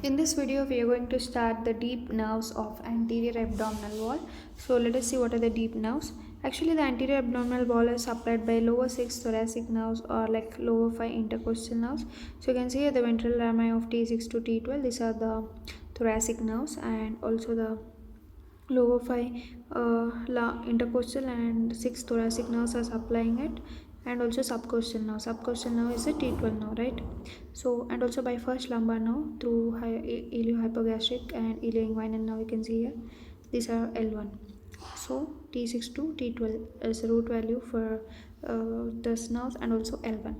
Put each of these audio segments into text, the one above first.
In this video, we are going to start the deep nerves of anterior abdominal wall. So let us see what are the deep nerves. Actually, the anterior abdominal wall is supplied by lower 6 thoracic nerves or like lower 5 intercostal nerves. So you can see here the ventral rami of T6 to T12. These are the thoracic nerves, and also the lower 5 intercostal and 6 thoracic nerves are supplying it, and also subcostal nerve. Subcostal nerve is a T12 nerve, right? So, and also by first lumbar nerve through iliohypogastric and ilioinguinal nerve, you can see here these are L1. So T6 to T12 is the root value for this nerves, and also L1.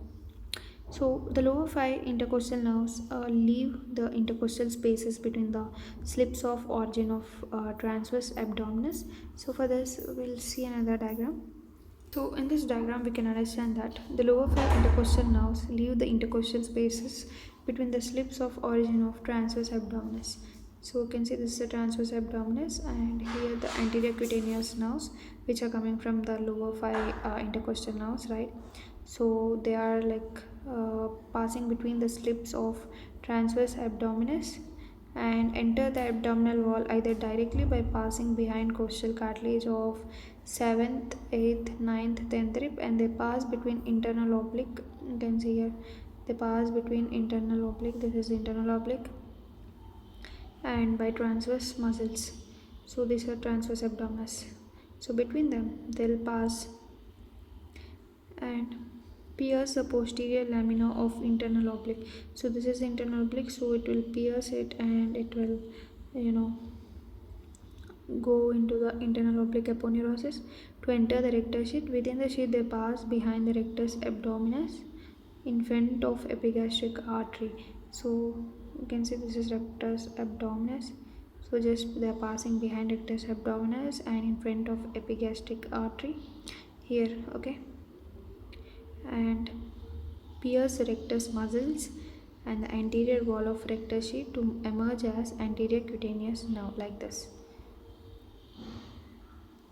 So the lower 5 intercostal nerves leave the intercostal spaces between the slips of origin of transverse abdominis. So for this we'll see another diagram. So in this diagram we can understand that the lower 5 intercostal nerves leave the intercostal spaces between the slips of origin of transverse abdominis. So you can see this is the transverse abdominis, and here the anterior cutaneous nerves which are coming from the lower 5 intercostal nerves, right? So they are like passing between the slips of transverse abdominis and enter the abdominal wall either directly by passing behind costal cartilage of 7th, 8th, 9th, 10th rib, and they pass between internal oblique. You can see here they pass between internal oblique, this is internal oblique, and by transverse muscles. So these are transverse abdominis. So between them they'll pass and pierce the posterior lamina of internal oblique. So this is internal oblique, so it will pierce it and it will, you know, go into the internal oblique aponeurosis to enter the rectus sheath. Within the sheath they pass behind the rectus abdominis in front of epigastric artery. So you can see this is rectus abdominis, so just they are passing behind rectus abdominis and in front of epigastric artery here, okay, and pierce rectus muscles and the anterior wall of rectus sheath to emerge as anterior cutaneous nerve, like this.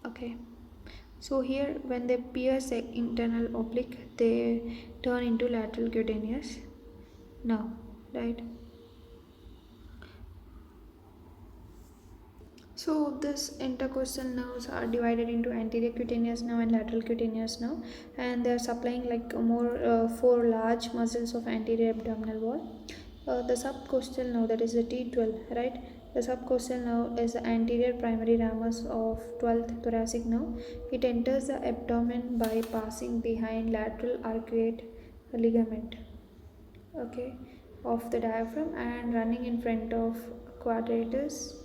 Okay, so here when they pierce the internal oblique they turn into lateral cutaneous nerve, right? So this intercostal nerves are divided into anterior cutaneous nerve and lateral cutaneous nerve, and they are supplying like more four large muscles of anterior abdominal wall. The subcostal nerve, that is the T12, right? The subcostal nerve is the anterior primary ramus of 12th thoracic nerve. It enters the abdomen by passing behind lateral arcuate ligament, okay, of the diaphragm and running in front of quadratus.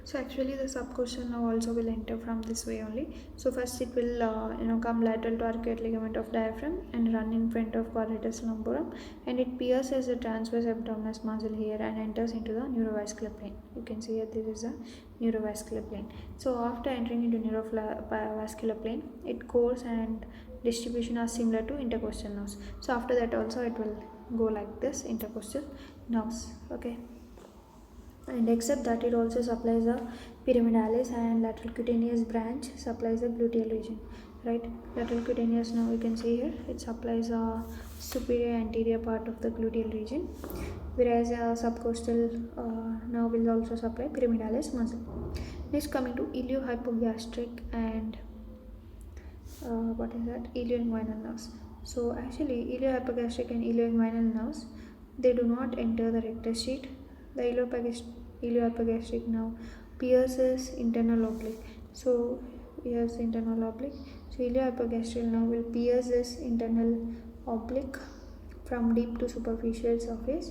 So actually the subcostal nerve also will enter from this way only. So first it will come lateral to arcuate ligament of diaphragm and run in front of quadratus lumborum, and it pierces the transverse abdominis muscle here and enters into the neurovascular plane. You can see here this is a neurovascular plane. So after entering into neurovascular plane, it course and distribution are similar to intercostal nerves. So after that also it will go like this, intercostal nerves, okay. And except that it also supplies a pyramidalis, and lateral cutaneous branch supplies the gluteal region, right? Lateral cutaneous, now you can see here it supplies a superior anterior part of the gluteal region, whereas a subcostal nerve will also supply pyramidalis muscle. Next, coming to iliohypogastric and what is that, ilioinguinal nerves. So actually iliohypogastric and ilioinguinal nerves, they do not enter the rectus sheath. The iliohypogastric nerve pierces internal oblique. So here's internal oblique. So iliohypogastric nerve will pierce this internal oblique from deep to superficial surface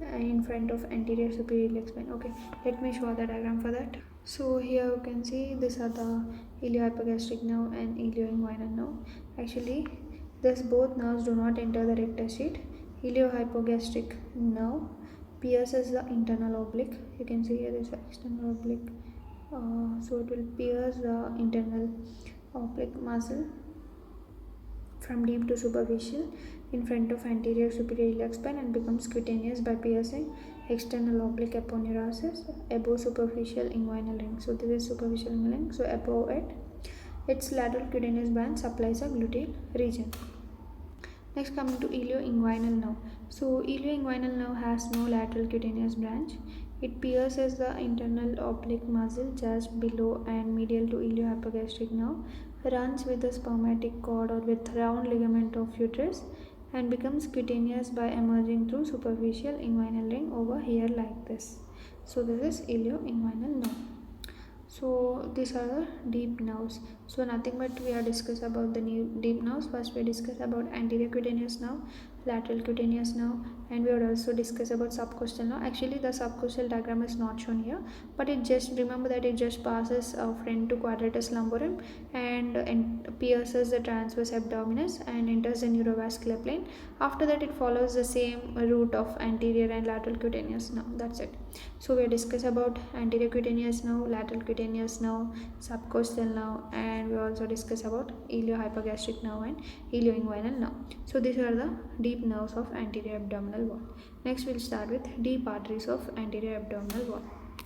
in front of anterior superior iliac spine. Okay, let me show the diagram for that. So here you can see these are the iliohypogastric nerve and ilioinguinal nerve. Actually, these both nerves do not enter the rectus sheath. Iliohypogastric nerve pierces the internal oblique. You can see here this is the external oblique. So it will pierce the internal oblique muscle from deep to superficial in front of anterior superior iliac spine and becomes cutaneous by piercing external oblique aponeurosis above superficial inguinal ring. So this is superficial inguinal ring. So above it, its lateral cutaneous band supplies a gluteal region. Next, coming to ilioinguinal nerve. So ilioinguinal nerve has no lateral cutaneous branch. It pierces the internal oblique muscle just below and medial to iliohypogastric nerve, runs with the spermatic cord or with round ligament of uterus, and becomes cutaneous by emerging through superficial inguinal ring over here like this. So this is ilioinguinal nerve. So these are the deep nerves. So nothing but we are discuss about the deep nerves. First we discuss about anterior cutaneous nerve, lateral cutaneous nerve, and we would also discuss about subcostal nerve. Actually the subcostal diagram is not shown here, but it just remember that it just passes front to quadratus lumborum and pierces the transverse abdominis and enters the neurovascular plane. After that it follows the same route of anterior and lateral cutaneous nerve. That's it. So we discuss about anterior cutaneous nerve, lateral cutaneous nerve, subcostal nerve, and we also discuss about iliohypogastric nerve and ilioinguinal nerve. So these are the deep nerves of anterior abdominal wall. Next we'll start with deep arteries of anterior abdominal wall.